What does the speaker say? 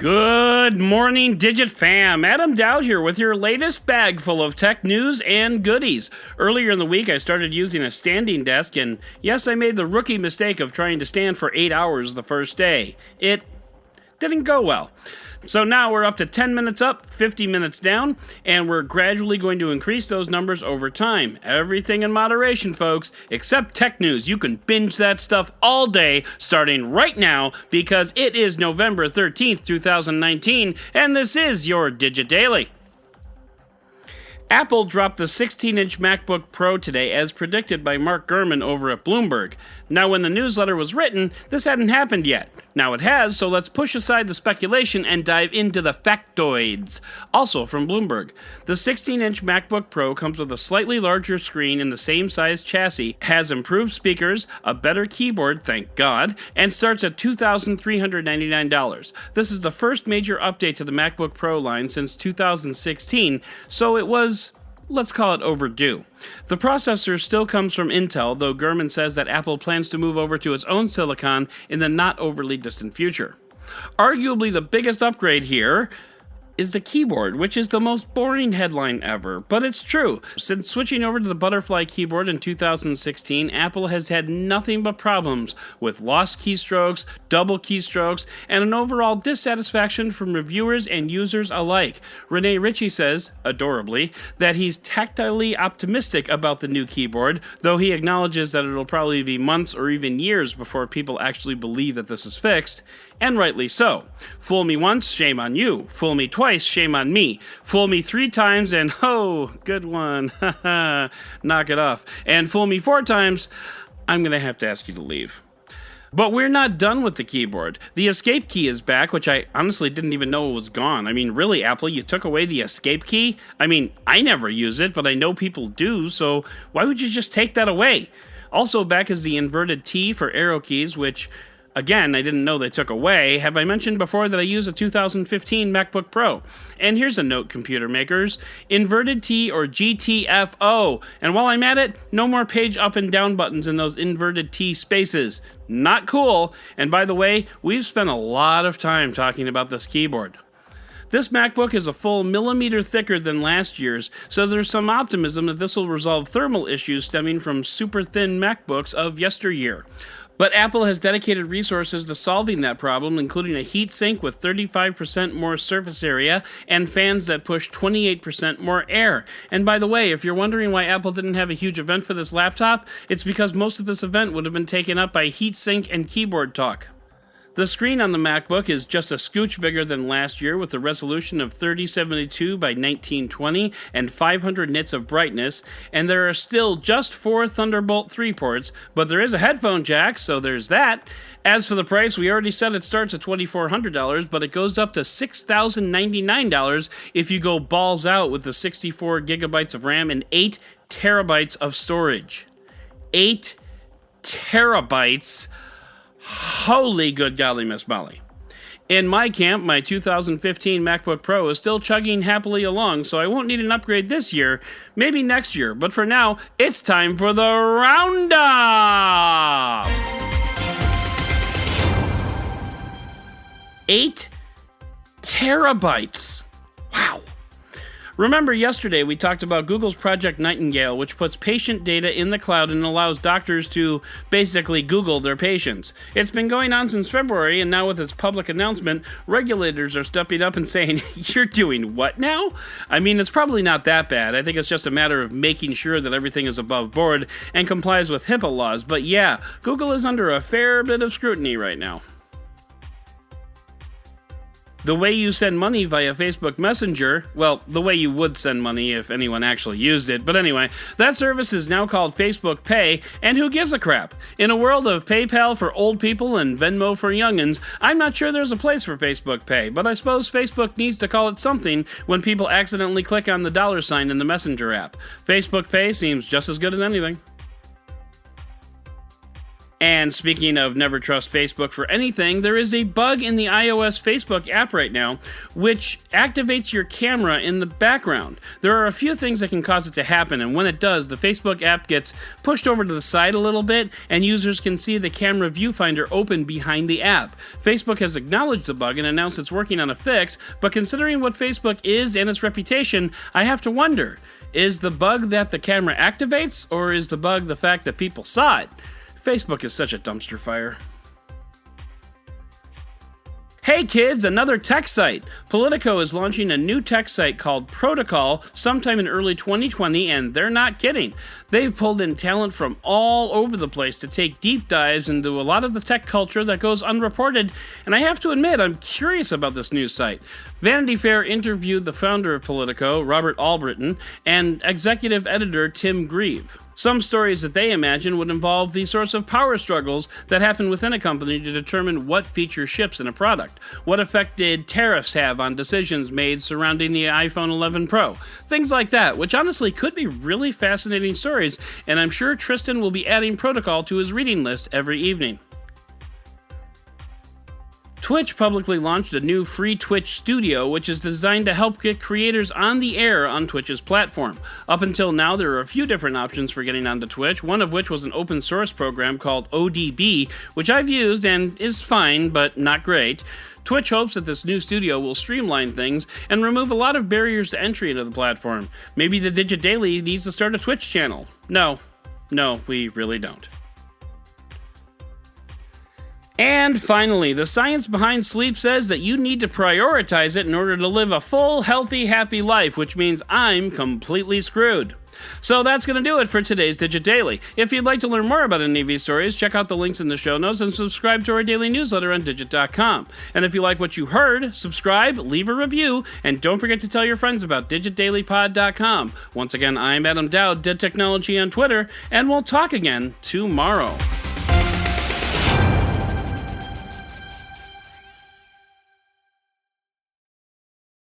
Good morning, Digit fam. Adam Doud here with your latest bag full of tech news and goodies. Earlier in the week, I started using a standing desk, and yes, I made the rookie mistake of trying to stand for 8 hours the first day. It didn't go well. So now we're up to 10 minutes up, 50 minutes down, and we're gradually going to increase those numbers over time. Everything in moderation, folks, except tech news. You can binge that stuff all day, starting right now, because it is November 13th, 2019, and this is your Digit Daily. Apple dropped the 16-inch MacBook Pro today, as predicted by Mark Gurman over at Bloomberg. Now, when the newsletter was written, this hadn't happened yet. Now it has, so let's push aside the speculation and dive into the factoids. Also from Bloomberg, the 16-inch MacBook Pro comes with a slightly larger screen in the same size chassis, has improved speakers, a better keyboard, thank God, and starts at $2,399. This is the first major update to the MacBook Pro line since 2016, so it was, let's call it, overdue. The processor still comes from Intel, though Gurman says that Apple plans to move over to its own silicon in the not overly distant future. Arguably the biggest upgrade here is the keyboard, which is the most boring headline ever, but it's true. Since switching over to the butterfly keyboard in 2016, Apple has had nothing but problems with lost keystrokes, double keystrokes, and an overall dissatisfaction from reviewers and users alike. Rene Ritchie says, adorably, that he's tactilely optimistic about the new keyboard, though he acknowledges that it'll probably be months or even years before people actually believe that this is fixed, and rightly so. Fool me once, shame on you. Fool me twice, shame on me. Fool me 3 times, and oh, good one, haha, knock it off. And fool me 4 times, I'm gonna have to ask you to leave. But we're not done with the keyboard. The escape key is back, which I honestly didn't even know it was gone. I mean, really, Apple, you took away the escape key? I mean, I never use it, but I know people do, so why would you just take that away? Also back is the inverted T for arrow keys, which, again, I didn't know they took away. Have I mentioned before that I use a 2015 MacBook Pro? And here's a note, computer makers. Inverted T or GTFO. And while I'm at it, no more page up and down buttons in those inverted T spaces. Not cool. And by the way, we've spent a lot of time talking about this keyboard. This MacBook is a full millimeter thicker than last year's, so there's some optimism that this will resolve thermal issues stemming from super thin MacBooks of yesteryear. But Apple has dedicated resources to solving that problem, including a heatsink with 35% more surface area and fans that push 28% more air. And by the way, if you're wondering why Apple didn't have a huge event for this laptop, it's because most of this event would have been taken up by heatsink and keyboard talk. The screen on the MacBook is just a scooch bigger than last year, with a resolution of 3072 by 1920 and 500 nits of brightness, and there are still just 4 Thunderbolt 3 ports, but there is a headphone jack, so there's that. As for the price, we already said it starts at $2,400, but it goes up to $6,099 if you go balls out with the 64 gigabytes of RAM and 8 terabytes of storage. 8 terabytes? Holy good golly, Miss Molly. In my camp, my 2015 MacBook Pro is still chugging happily along, so I won't need an upgrade this year, maybe next year, but for now, it's time for the roundup! 8 terabytes. Wow. Remember yesterday we talked about Google's Project Nightingale, which puts patient data in the cloud and allows doctors to basically Google their patients. It's been going on since February, and now with its public announcement, regulators are stepping up and saying, you're doing what now? I mean, it's probably not that bad. I think it's just a matter of making sure that everything is above board and complies with HIPAA laws. But yeah, Google is under a fair bit of scrutiny right now. The way you send money via Facebook Messenger, well, the way you would send money if anyone actually used it, but anyway, that service is now called Facebook Pay, and who gives a crap? In a world of PayPal for old people and Venmo for youngins, I'm not sure there's a place for Facebook Pay, but I suppose Facebook needs to call it something when people accidentally click on the $ in the Messenger app. Facebook Pay seems just as good as anything. And speaking of never trust Facebook for anything, there is a bug in the iOS Facebook app right now which activates your camera in the background. There are a few things that can cause it to happen, and when it does, the Facebook app gets pushed over to the side a little bit, and users can see the camera viewfinder open behind the app. Facebook has acknowledged the bug and announced it's working on a fix, but considering what Facebook is and its reputation, I have to wonder, is the bug that the camera activates, or is the bug the fact that people saw it? Facebook is such a dumpster fire. Hey kids, another tech site. Politico is launching a new tech site called Protocol sometime in early 2020, and they're not kidding. They've pulled in talent from all over the place to take deep dives into a lot of the tech culture that goes unreported, and I have to admit, I'm curious about this new site. Vanity Fair interviewed the founder of Politico, Robert Albritton, and executive editor Tim Grieve. Some stories that they imagine would involve the sorts of power struggles that happen within a company to determine what feature ships in a product. What effect did tariffs have on decisions made surrounding the iPhone 11 Pro? Things like that, which honestly could be really fascinating stories, and I'm sure Tristan will be adding Protocol to his reading list every evening. Twitch publicly launched a new free Twitch Studio, which is designed to help get creators on the air on Twitch's platform. Up until now, there are a few different options for getting onto Twitch, one of which was an open source program called ODB, which I've used and is fine, but not great. Twitch hopes that this new studio will streamline things and remove a lot of barriers to entry into the platform. Maybe the Digit Daily needs to start a Twitch channel. No, we really don't. And finally, the science behind sleep says that you need to prioritize it in order to live a full, healthy, happy life, which means I'm completely screwed. So that's going to do it for today's Digit Daily. If you'd like to learn more about any of these stories, check out the links in the show notes and subscribe to our daily newsletter on Digit.com. And if you like what you heard, subscribe, leave a review, and don't forget to tell your friends about DigitDailyPod.com. Once again, I'm Adam Doud, Dead Technology on Twitter, and we'll talk again tomorrow.